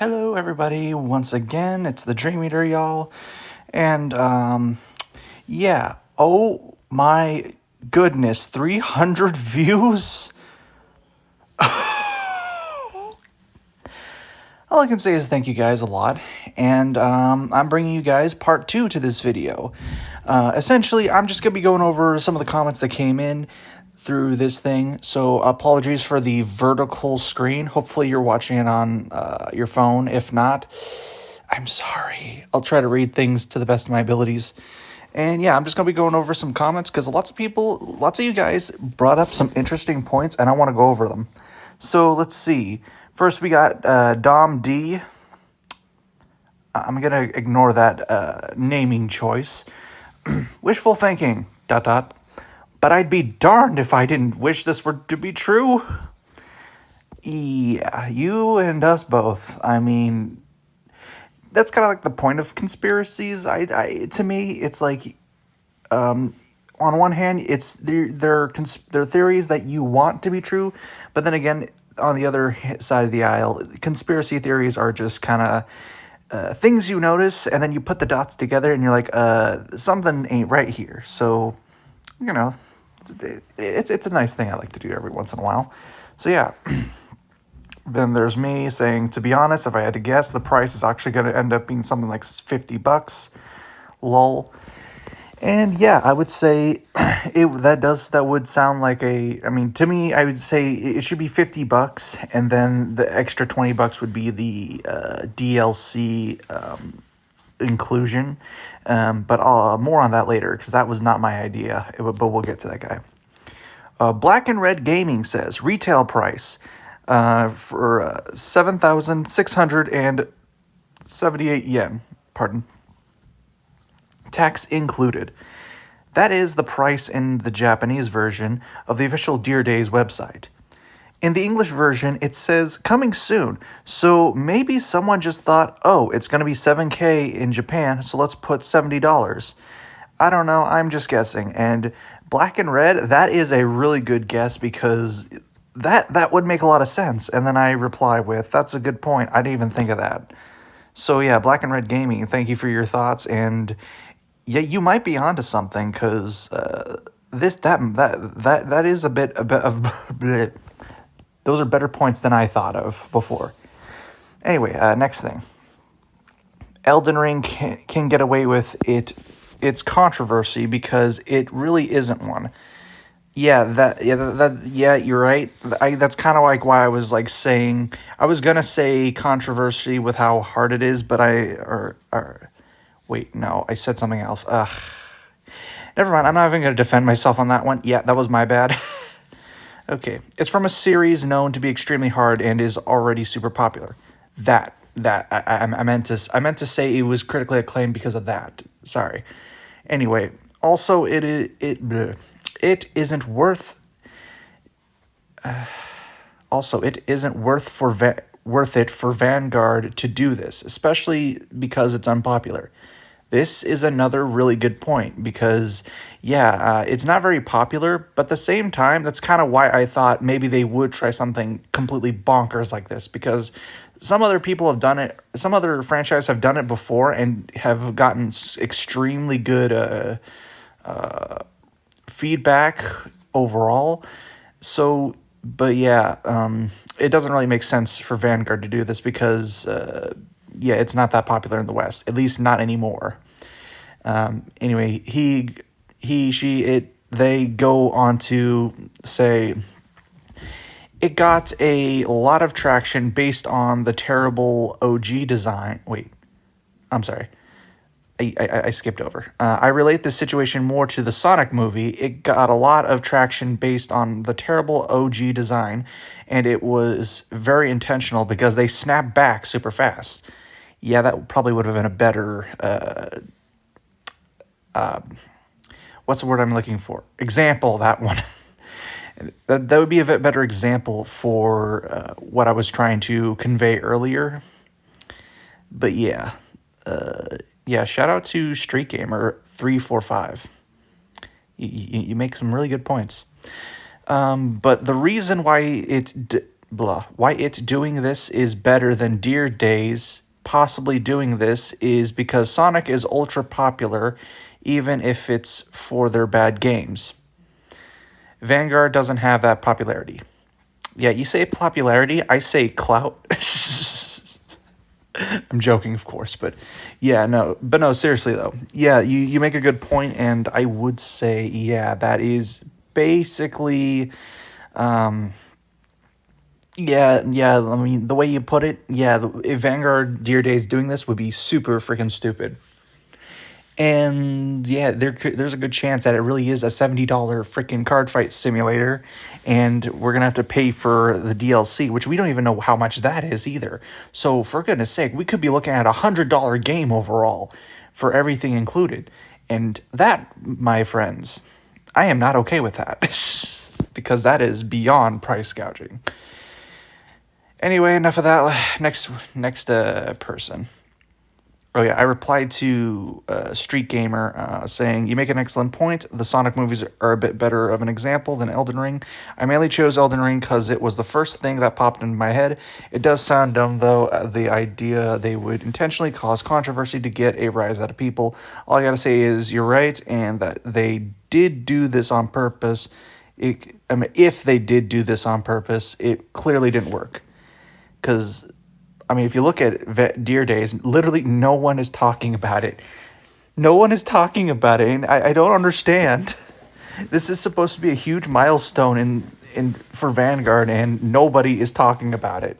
Hello, everybody. Once again, it's the Dream Eater, y'all. And, yeah. Oh my goodness, 300 views? All I can say is thank you guys a lot. And, I'm bringing you guys part two to this video. Essentially, I'm just going to be going over some of the comments that came in through this thing. So apologies for the vertical screen. Hopefully you're watching it on your phone. If not, I'm sorry. I'll try to read things to the best of my abilities. And yeah, I'm just going to be going over some comments because lots of you guys brought up some interesting points and I want to go over them. So let's see. First, we got Dom D. I'm going to ignore that naming choice. Wishful thinking, ... But I'd be darned if I didn't wish this were to be true. Yeah, you and us both. I mean, that's kind of like the point of conspiracies. To me, it's like, on one hand, it's they're theories that you want to be true, but then again, on the other side of the aisle, conspiracy theories are just kind of things you notice, and then you put the dots together, and you're like, something ain't right here. So, you know, it's a nice thing I like to do every once in a while. So yeah. Then there's me saying, to be honest, if I had to guess, the price is actually going to end up being something like $50. Lol. And yeah, I would say that would sound like to me, I would say it should be $50, and then the extra $20 would be the DLC inclusion. But more on that later because that was not my idea. But we'll get to that guy. Black and Red Gaming says retail price for 7,678 yen. Pardon. Tax included. That is the price in the Japanese version of the official Dear Days website. In the English version, it says coming soon, so maybe someone just thought, oh, it's going to be $7K in Japan, so let's put $70. I don't know, I'm just guessing. And Black and Red, that is a really good guess because that would make a lot of sense. And then I reply with, that's a good point, I didn't even think of that. So yeah, Black and Red Gaming, thank you for your thoughts, and yeah, you might be onto something because that is a bit of those are better points than I thought of before. Anyway, next thing. Elden Ring can get away with its controversy because it really isn't one. Yeah, you're right. That's kind of like why I was like saying I was gonna say controversy with how hard it is, but wait, no, I said something else. Never mind. I'm not even gonna defend myself on that one. Yeah, that was my bad. Okay, it's from a series known to be extremely hard and is already super popular. I meant to say it was critically acclaimed because of that. Sorry. Anyway, also it isn't worth. Also, it isn't worth it for Vanguard to do this, especially because it's unpopular. This is another really good point because, yeah, it's not very popular, but at the same time, that's kind of why I thought maybe they would try something completely bonkers like this because some other people have done it, some other franchises have done it before and have gotten extremely good feedback overall. So, but yeah, it doesn't really make sense for Vanguard to do this because, yeah, it's not that popular in the West, at least not anymore. Anyway, they go on to say it got a lot of traction based on the terrible OG design. Wait, I'm sorry. I skipped over. I relate this situation more to the Sonic movie. It got a lot of traction based on the terrible OG design, and it was very intentional because they snapped back super fast. Yeah, that probably would have been a better, what's the word I'm looking for? Example, that one. That would be a bit better example for what I was trying to convey earlier. But yeah. Yeah, shout out to Street Gamer 345. You make some really good points. But the reason why blah. Why it doing this is better than Deer Days possibly doing this is because Sonic is ultra popular, even if it's for their bad games. Vanguard doesn't have that popularity. Yeah, you say popularity, I say clout. I'm joking, of course, but yeah, no, seriously though. Yeah, you make a good point, and I would say, yeah, that is basically, um, yeah. I mean, the way you put it, yeah, if Vanguard Deer Days doing this would be super freaking stupid. And yeah, there's a good chance that it really is a $70 freaking card fight simulator, and we're gonna have to pay for the DLC, which we don't even know how much that is either. So for goodness sake, we could be looking at $100 game overall for everything included, and that, my friends, I am not okay with that because that is beyond price gouging. Anyway, enough of that. Next person. Oh yeah, I replied to Street Gamer saying, "You make an excellent point. The Sonic movies are a bit better of an example than Elden Ring. I mainly chose Elden Ring because it was the first thing that popped into my head. It does sound dumb though, the idea they would intentionally cause controversy to get a rise out of people. All I gotta say is you're right, and that they did do this on purpose. I mean, if they did do this on purpose, it clearly didn't work. Because I mean, if you look at Deer Days, literally no one is talking about it. No one is talking about it, and I don't understand. This is supposed to be a huge milestone in for Vanguard, and nobody is talking about it,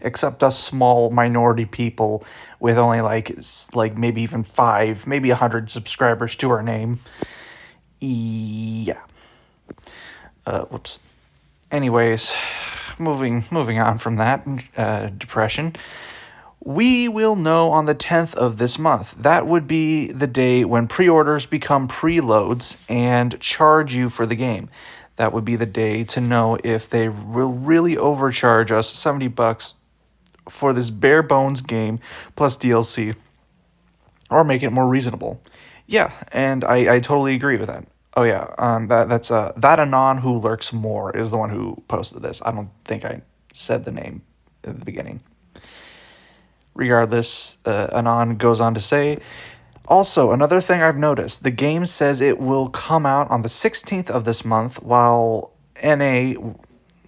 except us small minority people with only like maybe even 5, maybe 100 subscribers to our name. Yeah. Whoops. Anyways, moving on from that depression. We will know on the 10th of this month. That would be the day when pre-orders become preloads and charge you for the game. That would be the day to know if they will really overcharge us $70 for this bare bones game plus DLC, or make it more reasonable. Yeah, and I totally agree with that. Oh yeah, that's that Anon who lurks more is the one who posted this. I don't think I said the name at the beginning. Regardless, Anon goes on to say, also, another thing I've noticed, the game says it will come out on the 16th of this month, while NA,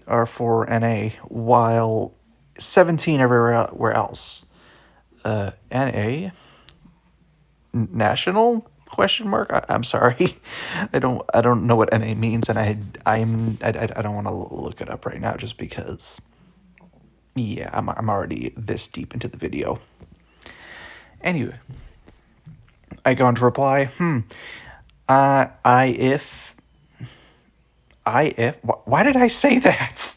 or for NA, while 17 everywhere else. NA? National? Question mark? I'm sorry. I don't know what NA means, and I don't want to look it up right now just because, yeah, I'm already this deep into the video. Anyway, I go on to reply, why did I say that?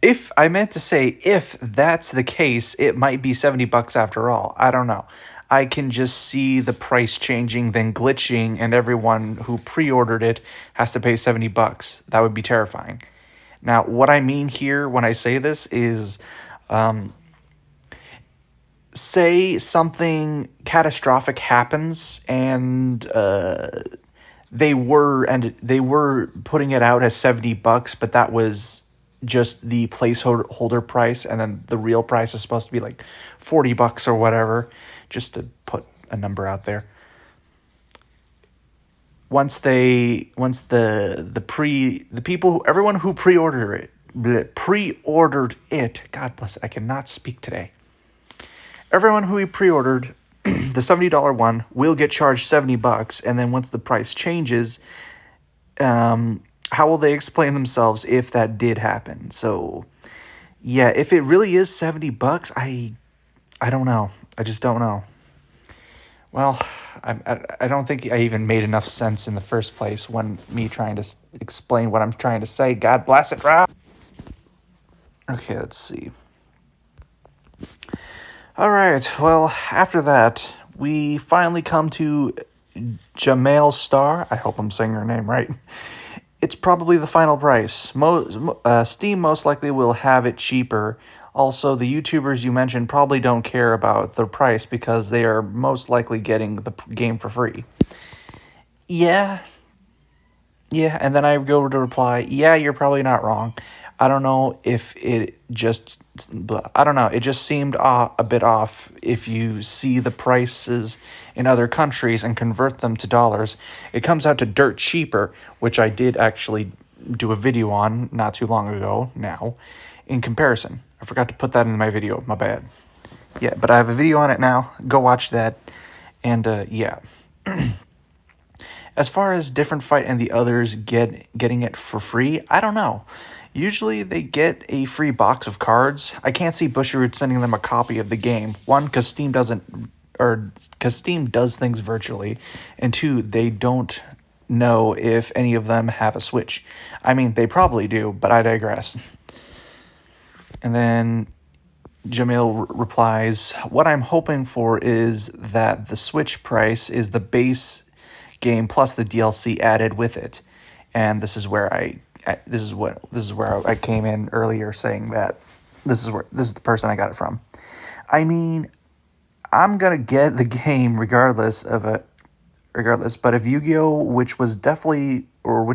If I meant to say, if that's the case, it might be $70 after all. I don't know. I can just see the price changing, then glitching, and everyone who pre-ordered it has to pay $70. That would be terrifying. Now, what I mean here when I say this is, say something catastrophic happens and they were putting it out as $70, but that was just the placeholder price, and then the real price is supposed to be like $40 or whatever, just to put a number out there. Once the people, everyone who pre-ordered it, God bless it, I cannot speak today. Everyone who pre-ordered the $70 one will get charged $70, and then once the price changes, how will they explain themselves if that did happen? So, yeah, if it really is $70, I don't know. I just don't know. Well, I don't think I even made enough sense in the first place when me trying to explain what I'm trying to say. God bless it, Rob. Okay, let's see. All right, well, after that, we finally come to Jamail Star. I hope I'm saying her name right. It's probably the final price. Steam most likely will have it cheaper. Also, the YouTubers you mentioned probably don't care about the price because they are most likely getting the game for free. Yeah, and then I go to reply, yeah, you're probably not wrong. I don't know if it just, I don't know. It just seemed a bit off. If you see the prices in other countries and convert them to dollars, it comes out to dirt cheaper, which I did actually do a video on not too long ago now in comparison. I forgot to put that in my video. My bad. Yeah, but I have a video on it now. Go watch that. And yeah. As far as Different Fight and the others getting it for free, I don't know. Usually they get a free box of cards. I can't see Bushiroad sending them a copy of the game. One, because Steam doesn't, or because Steam does things virtually, and two, they don't know if any of them have a Switch. I mean, they probably do, but I digress. And then Jamil replies, "What I'm hoping for is that the Switch price is the base game plus the DLC added with it." And this is where this is where I came in earlier saying that this is the person I got it from. I mean, I'm gonna get the game regardless. But if Yu-Gi-Oh, which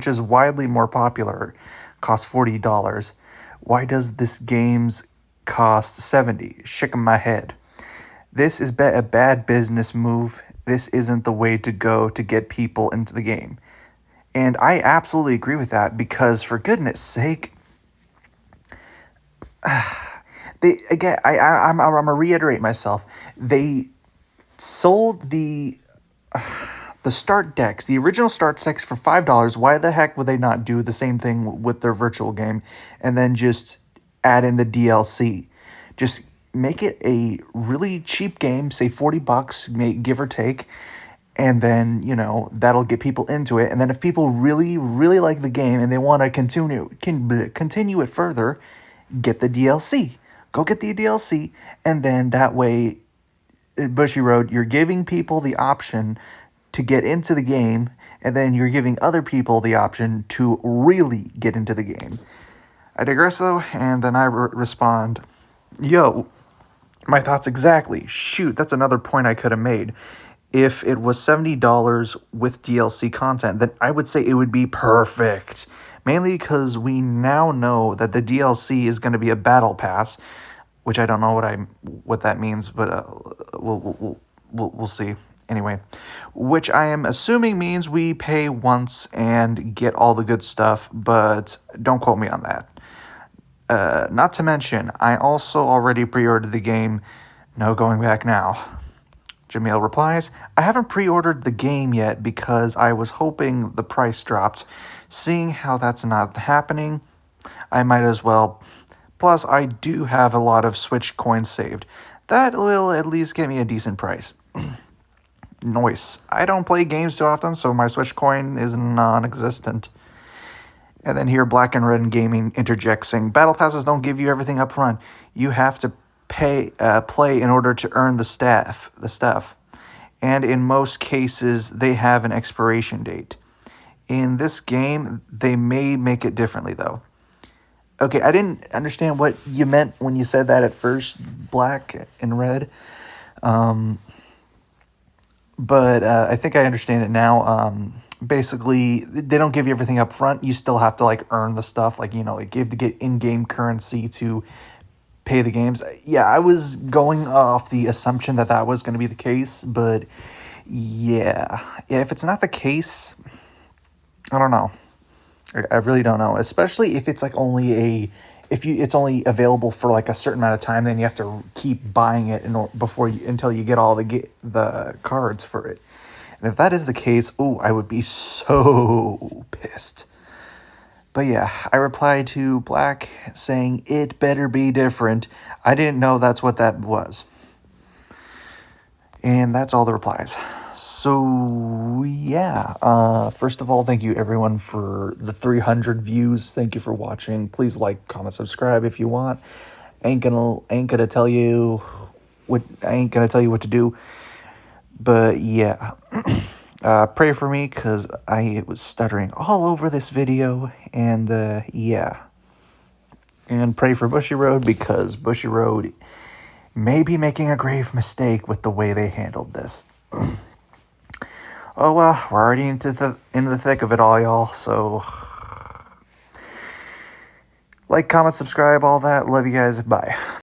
is widely more popular, costs $40, why does this game's cost 70? Shaking my head. This is a bad business move. This isn't the way to go to get people into the game. And I absolutely agree with that because, for goodness sake, I'm gonna reiterate myself. They sold the start decks, the original start decks for $5. Why the heck would they not do the same thing with their virtual game and then just add in the DLC? Just make it a really cheap game, say $40, give or take, and then that'll get people into it. And then if people really, really like the game and they want to continue it further, get the DLC. Go get the DLC, and then that way, Bushiroad, you're giving people the option to get into the game, and then you're giving other people the option to really get into the game. I digress though, and then I respond, "Yo, my thoughts exactly. Shoot, that's another point I could have made. If it was $70 with DLC content, then I would say it would be perfect. Mainly because we now know that the DLC is going to be a battle pass, which I don't know what that means, but we'll see. Anyway, which I am assuming means we pay once and get all the good stuff, but don't quote me on that. Not to mention, I also already pre-ordered the game. No going back now." Jamil replies, "I haven't pre-ordered the game yet because I was hoping the price dropped. Seeing how that's not happening, I might as well. Plus, I do have a lot of Switch coins saved. That will at least get me a decent price." Nice. I don't play games too often, so my Switch coin is non-existent. And then here, Black and Red Gaming interjects saying, "Battle passes don't give you everything up front. You have to play in order to earn the stuff. And in most cases, they have an expiration date. In this game, they may make it differently, though." Okay, I didn't understand what you meant when you said that at first, Black and Red. But I think I understand it now. Basically, they don't give you everything up front. You still have to earn the stuff, give to get in-game currency to pay the games. Yeah, I was going off the assumption that was going to be the case, but yeah, if it's not the case, I don't know. I really don't know, especially if it's it's only available for a certain amount of time, then you have to keep buying it until you get all the cards for it. And if that is the case, I would be so pissed. But yeah, I replied to Black saying it better be different. I didn't know that's what that was. And that's all the replies. So yeah, first of all, thank you everyone for the 300 views. Thank you for watching. Please like, comment, subscribe if you want. Ain't gonna tell you what to do. But yeah, pray for me because I was stuttering all over this video, and yeah. And pray for Bushiroad because Bushiroad may be making a grave mistake with the way they handled this. Oh well, we're already into the thick of it all, y'all, so Like, comment, subscribe, all that. Love you guys. Bye.